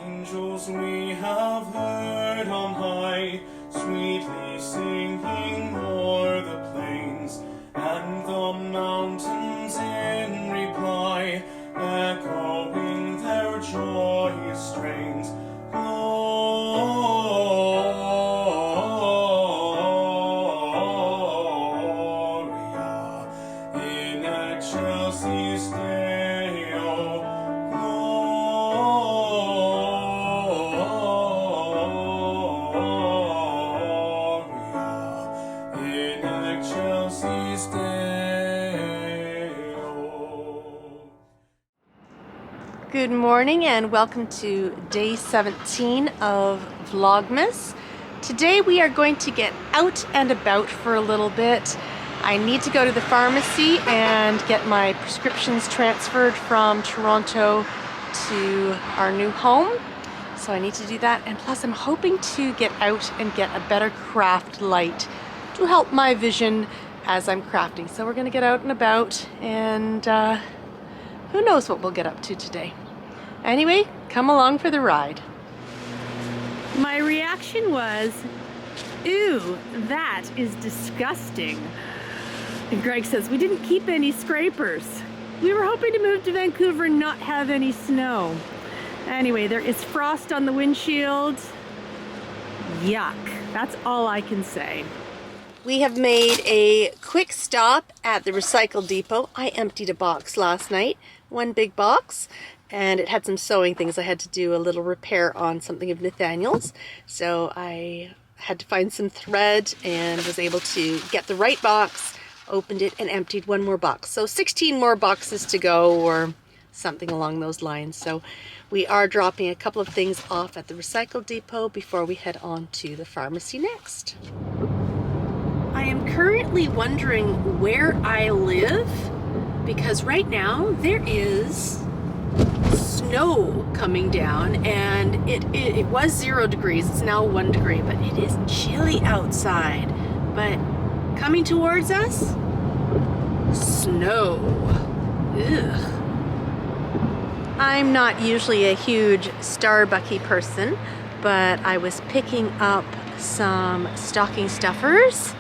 Angels we have heard on high, sweetly singing o'er the plains, and the mountains in reply, echoing their joyous strains. Gloria in excelsis Deo. Gloria in excelsis Deo. Good morning and welcome to day 17 of Vlogmas. Today we are going to get out and about for a little bit. I need to go to the pharmacy and get my prescriptions transferred from Toronto to our new home. So I need to do that, and plus I'm hoping to get out and get a better craft light to help my vision as I'm crafting. So we're gonna get out and about, and who knows what we'll get up to today. Anyway, come along for the ride. My reaction was, ew, that is disgusting. And Greg says, we didn't keep any scrapers. We were hoping to move to Vancouver and not have any snow. Anyway, there is frost on the windshield. Yuck, that's all I can say. We have made a quick stop at the recycle depot. I emptied a box last night, one big box, and it had some sewing things. I had to do a little repair on something of Nathaniel's. So I had to find some thread and was able to get the right box, opened it, and emptied one more box. So 16 more boxes to go, or something along those lines. So we are dropping a couple of things off at the recycle depot before we head on to the pharmacy next. I am currently wondering where I live, because right now there is snow coming down, and it was 0 degrees. It's now 1 degree, but it is chilly outside. But coming towards us, snow. Ugh. I'm not usually a huge Starbucky person, but I was picking up some stocking stuffers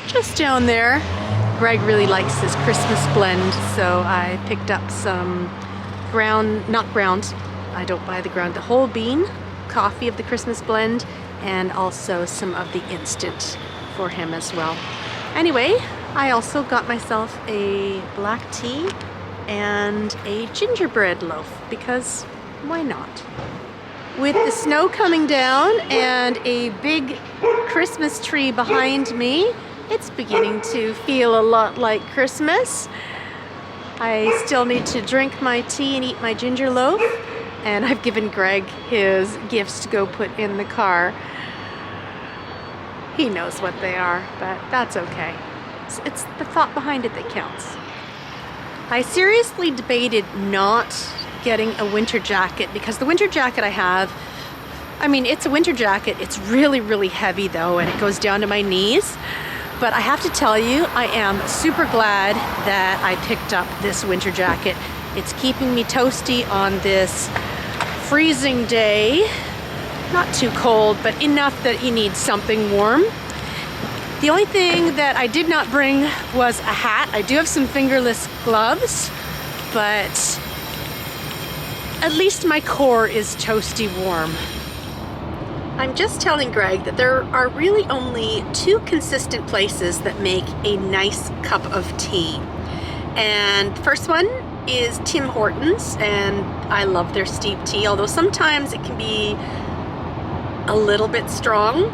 just down there. Greg really likes his Christmas blend, so I picked up some I don't buy the ground, the whole bean coffee of the Christmas blend, and also some of the instant for him as well. Anyway, I also got myself a black tea and a gingerbread loaf, because why not? With the snow coming down and a big Christmas tree behind me, it's beginning to feel a lot like Christmas. I still need to drink my tea and eat my ginger loaf, and I've given Greg his gifts to go put in the car. He knows what they are, but that's okay. It's the thought behind it that counts. I seriously debated not getting a winter jacket, because the winter jacket I have, I mean, it's a winter jacket. It's really, really heavy though, and it goes down to my knees. But I have to tell you, I am super glad that I picked up this winter jacket. It's keeping me toasty on this freezing day. Not too cold, but enough that you need something warm. The only thing that I did not bring was a hat. I do have some fingerless gloves, but at least my core is toasty warm. I'm just telling Greg that there are really only 2 consistent places that make a nice cup of tea. And the first one is Tim Hortons, and I love their steep tea, although sometimes it can be a little bit strong.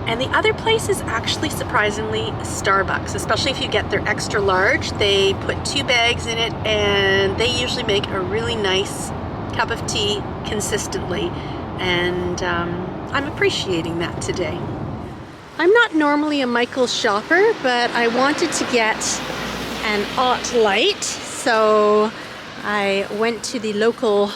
And the other place is actually surprisingly Starbucks, especially if you get their extra large. They put 2 bags in it, and they usually make a really nice cup of tea consistently. And I'm appreciating that today. I'm not normally a Michaels shopper, but I wanted to get an Ott light, so I went to the local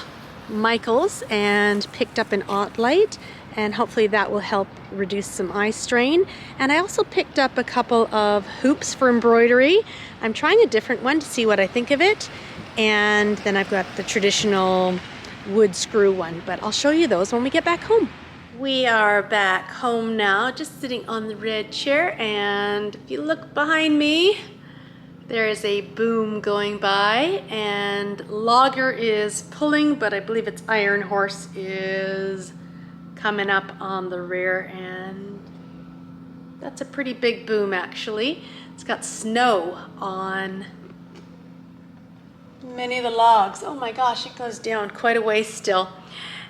Michaels and picked up an Ott light, and hopefully that will help reduce some eye strain. And I also picked up a couple of hoops for embroidery. I'm trying a different one to see what I think of it. And then I've got the traditional wood screw one, but I'll show you those when we get back home. We are back home now, just sitting on the red chair, and if you look behind me, there is a boom going by, and Logger is pulling, but I believe its Iron Horse is coming up on the rear, and that's a pretty big boom actually. It's got snow on many of the logs. Oh my gosh, it goes down quite a ways still.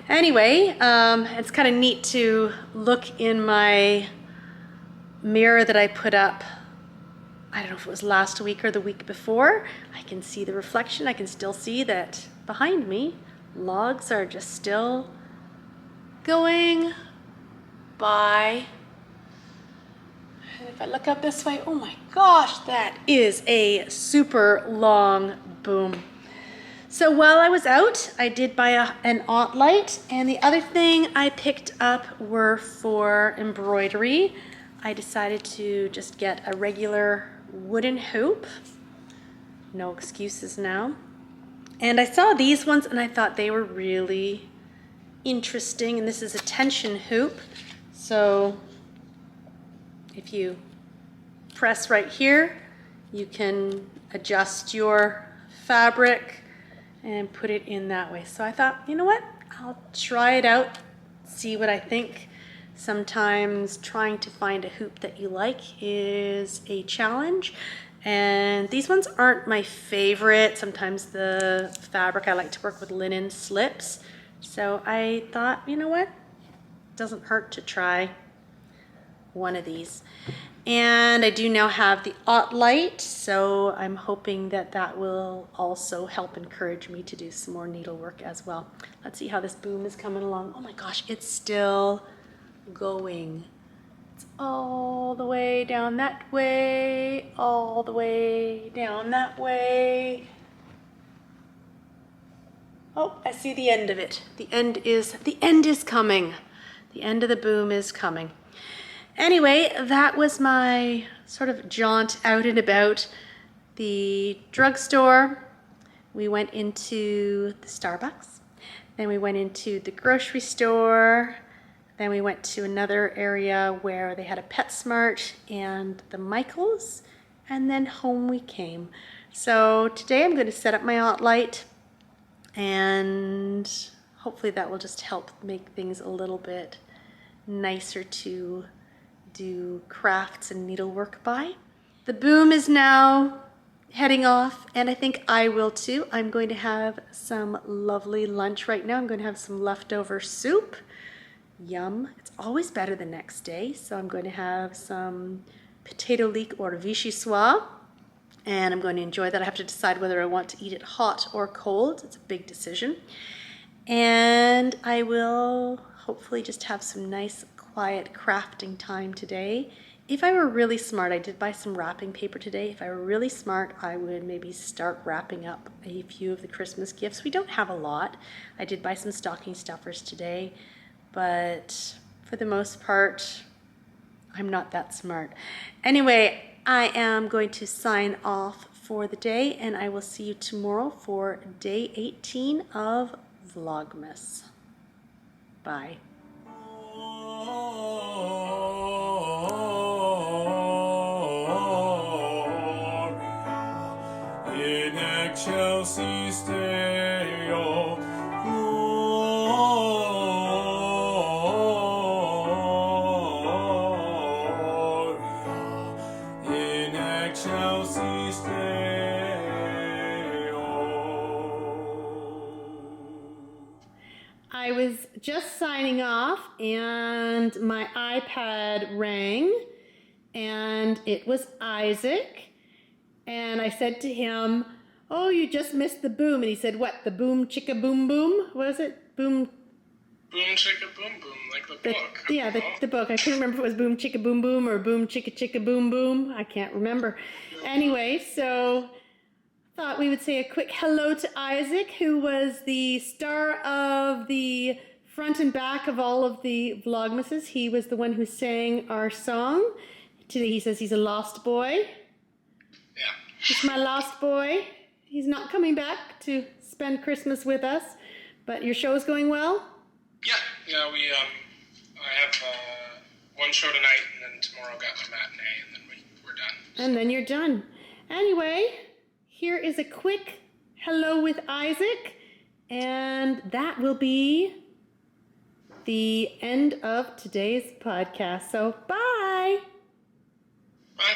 Anyway, it's kind of neat to look in my mirror that I put up. I don't know if it was last week or the week before. I can see the reflection. I can still see that behind me, logs are just still going by. And if I look up this way, oh my gosh, that is a super long boom. So while I was out, I did buy an aunt light, and the other thing I picked up were for embroidery. I decided to just get a regular wooden hoop. No excuses now. And I saw these ones and I thought they were really interesting, and this is a tension hoop. So if you press right here, you can adjust your fabric and put it in that way. So I thought, you know what, I'll try it out, see what I think. Sometimes trying to find a hoop that you like is a challenge, and these ones aren't my favorite. Sometimes the fabric, I like to work with linen slips, so I thought, you know what, doesn't hurt to try one of these. And I do now have the aunt light, so I'm hoping that that will also help encourage me to do some more needlework as well. Let's see how this boom is coming along. Oh my gosh, it's still going. It's all the way down that way, all the way down that way. Oh, I see the end of it. The end is coming. The end of the boom is coming. Anyway, that was my sort of jaunt out and about the drugstore. We went into the Starbucks, then we went into the grocery store. Then we went to another area where they had a PetSmart and the Michaels, and then home we came. So today I'm going to set up my aunt light, and hopefully that will just help make things a little bit nicer to do crafts and needlework by. The boom is now heading off, and I think I will too. I'm going to have some lovely lunch right now. I'm going to have some leftover soup. Yum. It's always better the next day. So I'm going to have some potato leek or vichyssoise, and I'm going to enjoy that. I have to decide whether I want to eat it hot or cold. It's a big decision. And I will hopefully just have some nice quiet crafting time today. If I were really smart, I did buy some wrapping paper today. If I were really smart, I would maybe start wrapping up a few of the Christmas gifts. We don't have a lot. I did buy some stocking stuffers today, but for the most part, I'm not that smart. Anyway, I am going to sign off for the day, and I will see you tomorrow for day 18 of Vlogmas. Bye. In excelsis Deo, in excelsis Deo. I was just signing off and my iPad rang, and it was Isaac. And I said to him, "Oh, you just missed the boom." And he said, "What, the boom chicka boom boom? What is it? Boom Boom chicka boom boom, like the book. Yeah, the book. I couldn't remember if it was Boom Chicka Boom Boom or Boom Chicka Chicka Boom Boom. I can't remember. Anyway, so thought we would say a quick hello to Isaac, who was the star of the front and back of all of the Vlogmases. He was the one who sang our song. Today he says he's a lost boy. Yeah. He's my lost boy. He's not coming back to spend Christmas with us, But your show's going well? Yeah, I have one show tonight, and then tomorrow got my matinee, and then we're done. And then you're done. Anyway, here is a quick hello with Isaac, and that will be the end of today's podcast. So, bye! Bye.